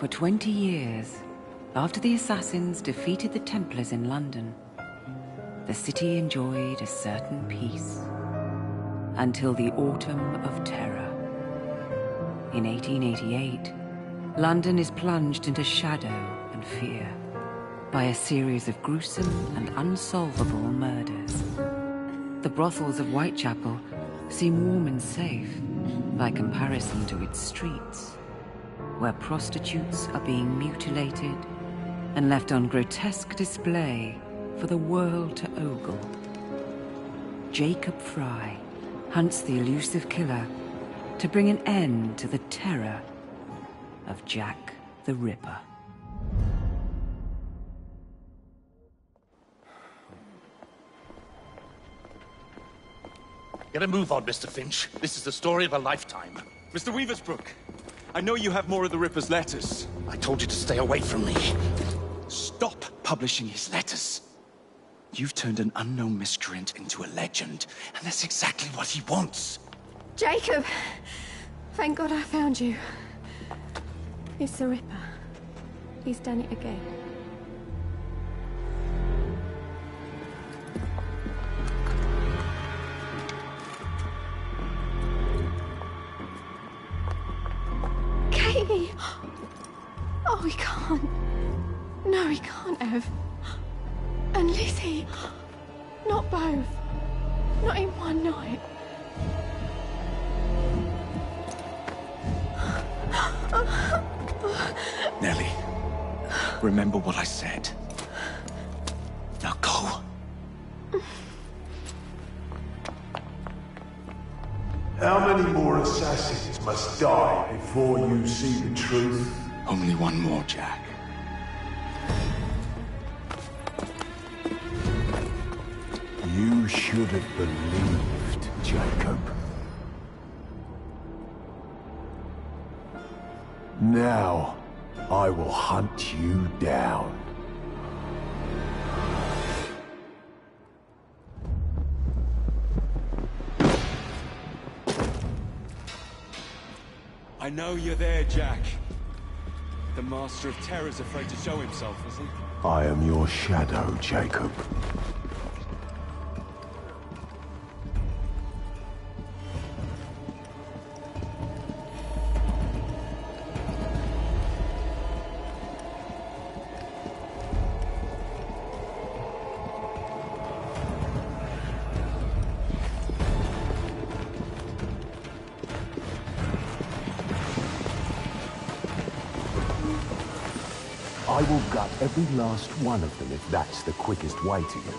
For 20 years, after the assassins defeated the Templars in London, the city enjoyed a certain peace. Until the Autumn of Terror. In 1888, London is plunged into shadow and fear by a series of gruesome and unsolvable murders. The brothels of Whitechapel seem warm and safe by comparison to its streets, where prostitutes are being mutilated and left on grotesque display for the world to ogle. Jacob Fry hunts the elusive killer to bring an end to the terror of Jack the Ripper. Get a move on, Mr. Finch. This is the story of a lifetime. Mr. Weaversbrook, I know you have more of the Ripper's letters. I told you to stay away from me. Stop publishing his letters. You've turned an unknown miscreant into a legend, and that's exactly what he wants. Jacob! Thank God I found you. It's the Ripper. He's done it again. Katie! Oh, he can't. No, he can't have. And Lizzie. Not both. Not in one night. Nellie, remember what I said. Now go. How many more assassins must die before you see the truth? Only one more, Jack. You should have believed, Jacob. Now, I will hunt you down. I know you're there, Jack. The Master of Terror's afraid to show himself, is he? I am your shadow, Jacob. I will gut every last one of them if that's the quickest way to you.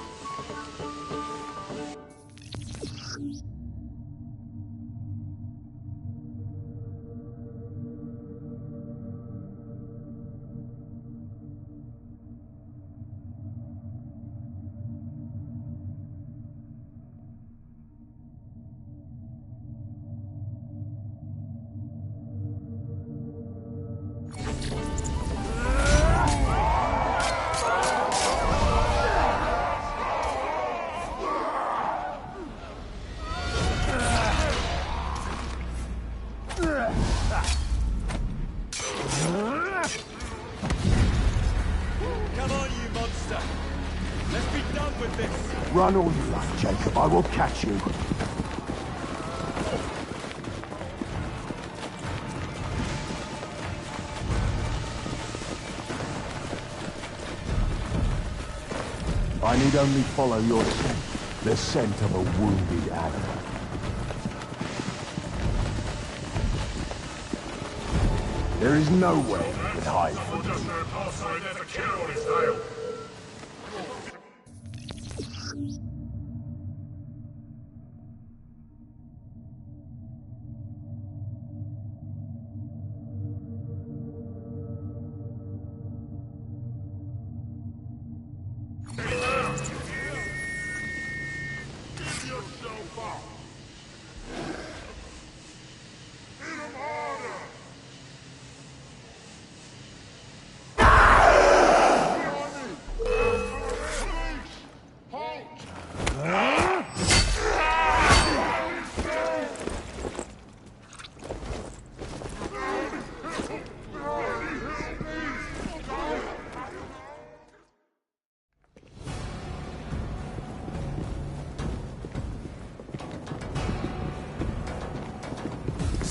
Run all you like, Jacob. I will catch you. I need only follow your scent. The scent of a wounded animal. There is no way you can hide from me.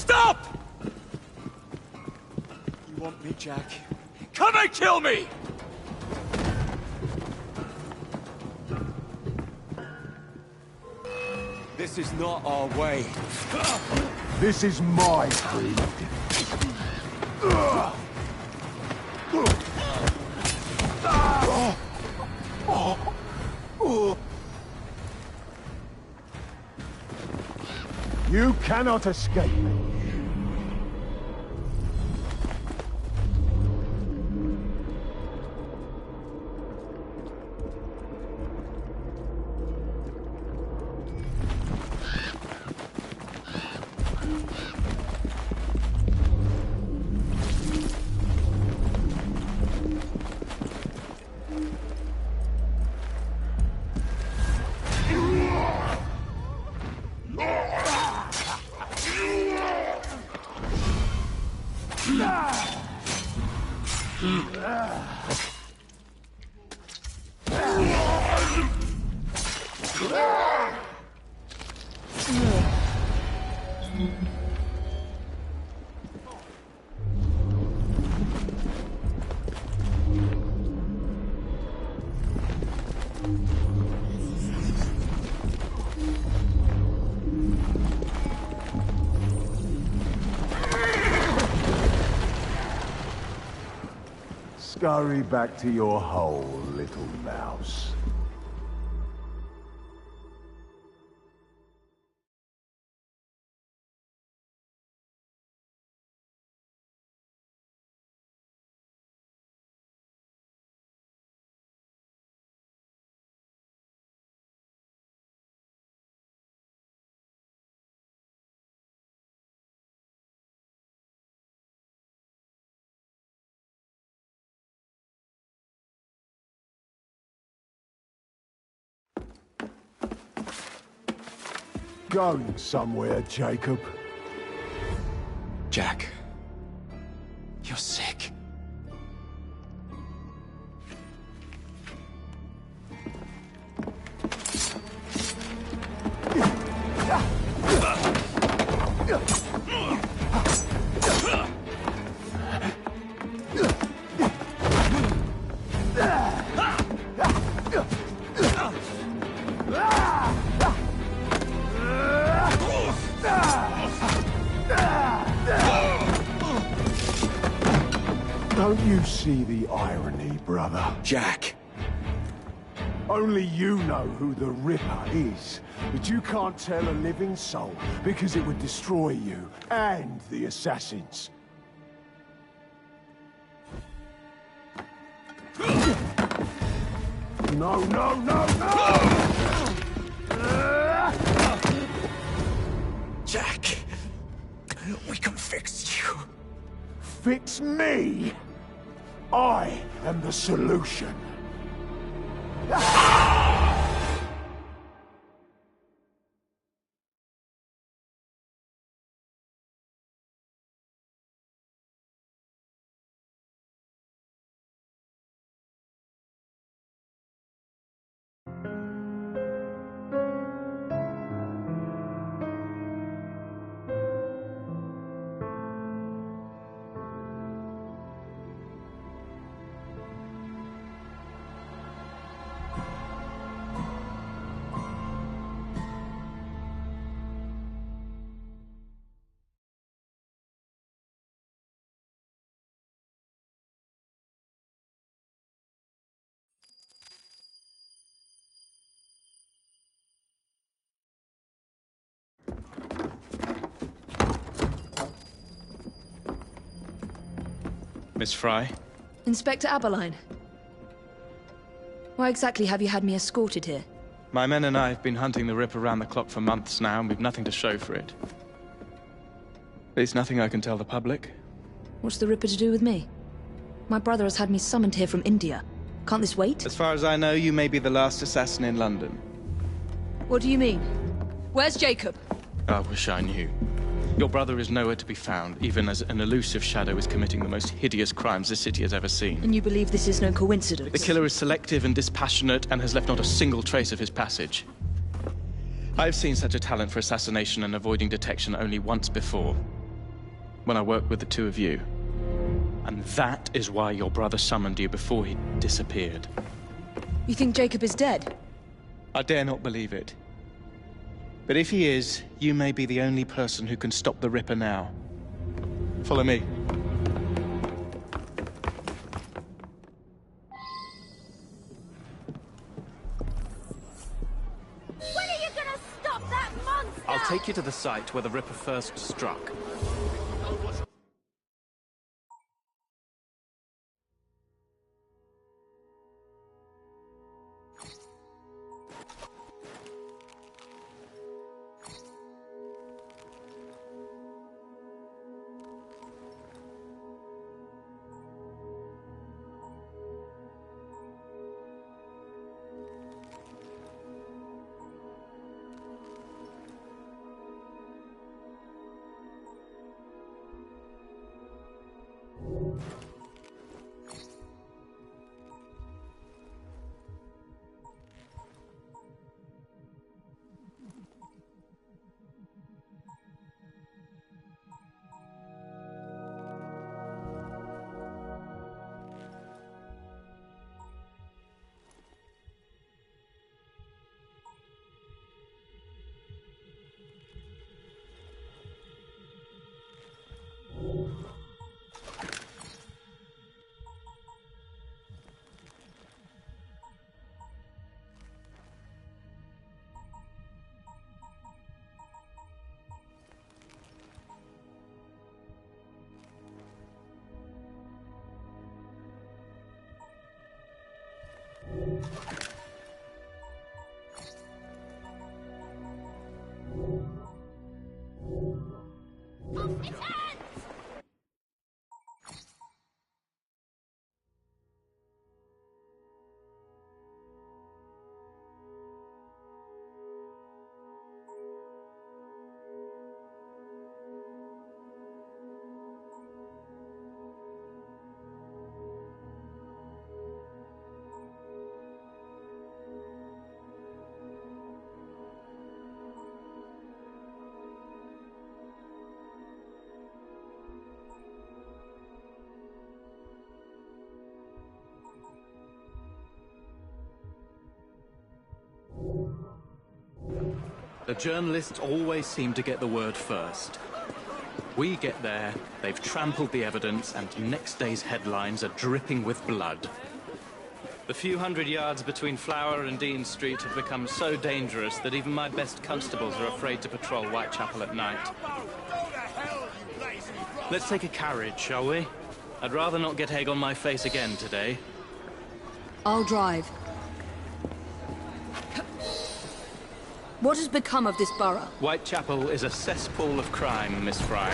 Stop! You want me, Jack? Come and kill me! This is not our way. This is my creed. You cannot escape me. Scurry back to your hole, little mouse. Going somewhere, Jacob? Jack, you're sick. Don't you see the irony, brother? Jack. Only you know who the Ripper is, but you can't tell a living soul because it would destroy you and the assassins. No, no, no, no! Jack, we can fix you. Fix me? I am the solution. Miss Fry? Inspector Aberline. Why exactly have you had me escorted here? My men and I have been hunting the Ripper around the clock for months now, and we've nothing to show for it. There's nothing I can tell the public. What's the Ripper to do with me? My brother has had me summoned here from India. Can't this wait? As far as I know, you may be the last assassin in London. What do you mean? Where's Jacob? I wish I knew. Your brother is nowhere to be found, even as an elusive shadow is committing the most hideous crimes this city has ever seen. And you believe this is no coincidence? The killer is selective and dispassionate and has left not a single trace of his passage. I've seen such a talent for assassination and avoiding detection only once before. when I worked with the two of you. And that is why your brother summoned you before he disappeared. You think Jacob is dead? I dare not believe it. But if he is, you may be the only person who can stop the Ripper now. Follow me. When are you gonna stop that monster? I'll take you to the site where the Ripper first struck. The journalists always seem to get the word first. We get there, they've trampled the evidence, and next day's headlines are dripping with blood. The few hundred yards between Flower and Dean Street have become so dangerous that even my best constables are afraid to patrol Whitechapel at night. Let's take a carriage, shall we? I'd rather not get egg on my face again today. I'll drive. What has become of this borough? Whitechapel is a cesspool of crime, Miss Fry,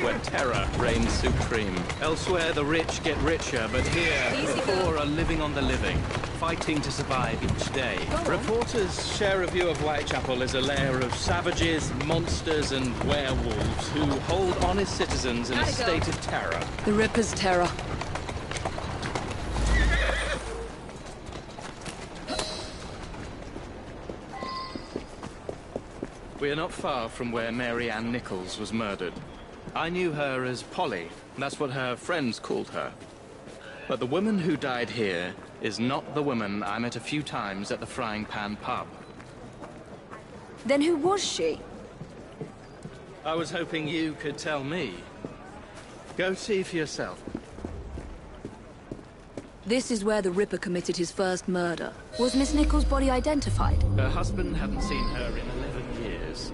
where terror reigns supreme. Elsewhere, the rich get richer, but here, the poor are living on the living, fighting to survive each day. Reporters share a view of Whitechapel as a lair of savages, monsters, and werewolves who hold honest citizens in a state of terror. The Ripper's terror. We are not far from where Mary Ann Nichols was murdered. I knew her as Polly. That's what her friends called her. But the woman who died here is not the woman I met a few times at the Frying Pan pub. Then who was she? I was hoping you could tell me. Go see for yourself. This is where the Ripper committed his first murder. Was Miss Nichols' body identified? Her husband hadn't seen her in 11 years.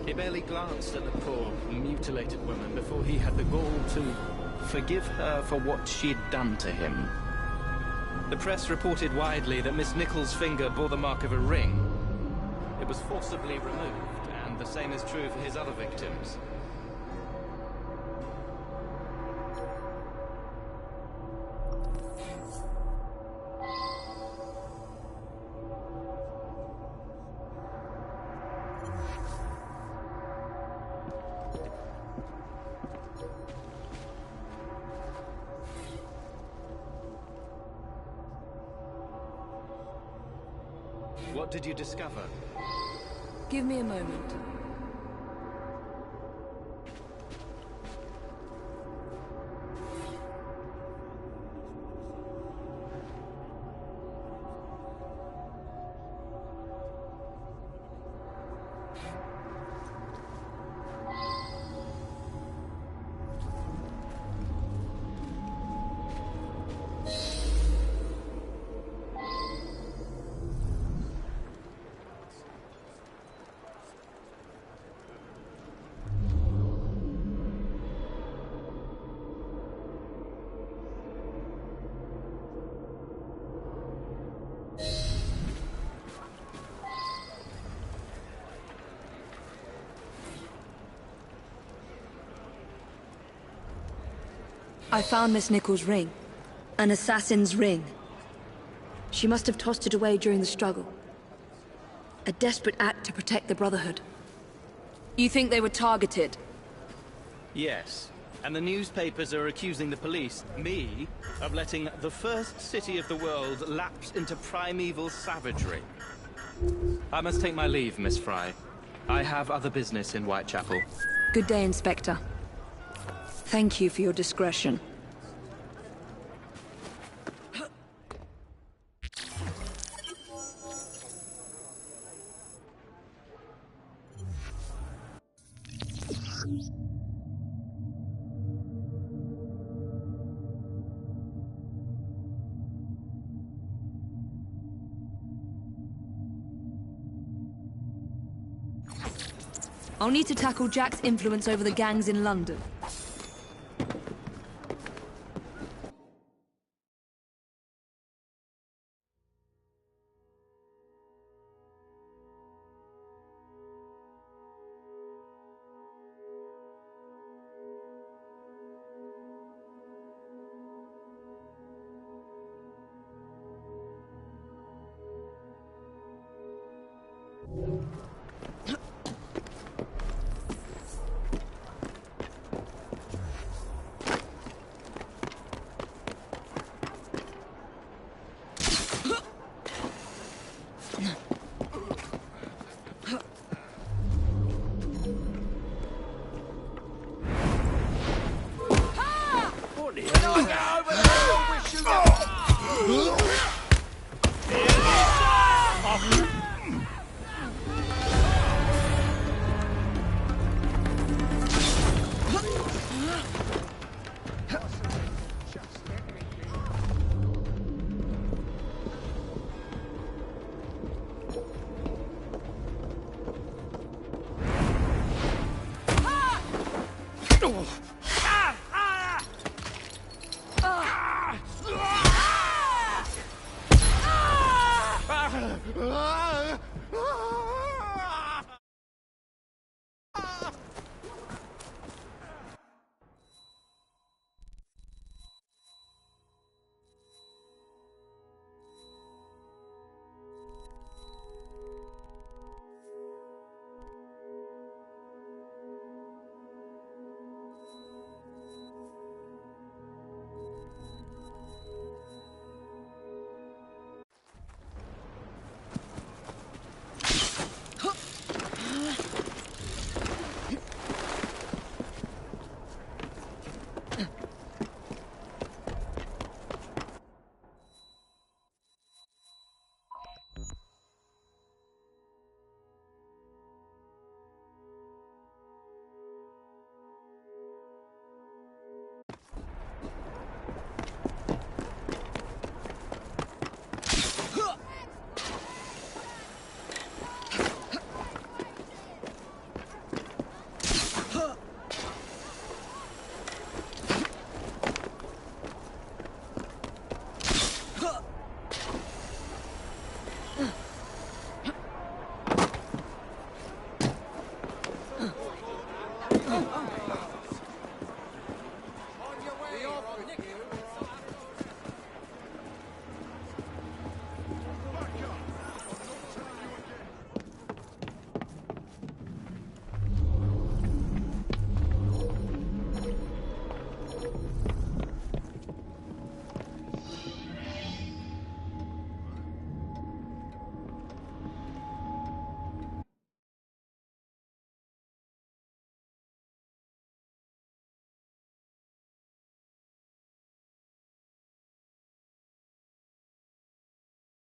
He barely glanced at the poor, mutilated woman before he had the gall to forgive her for what she'd done to him. The press reported widely that Miss Nichols' finger bore the mark of a ring. It was forcibly removed, and the same is true for his other victims. What did you discover? Give me a moment. I found Miss Nichols' ring. An assassin's ring. She must have tossed it away during the struggle. A desperate act to protect the Brotherhood. You think they were targeted? Yes. And the newspapers are accusing the police, me, of letting the first city of the world lapse into primeval savagery. I must take my leave, Miss Fry. I have other business in Whitechapel. Good day, Inspector. Thank you for your discretion. I'll need to tackle Jack's influence over the gangs in London.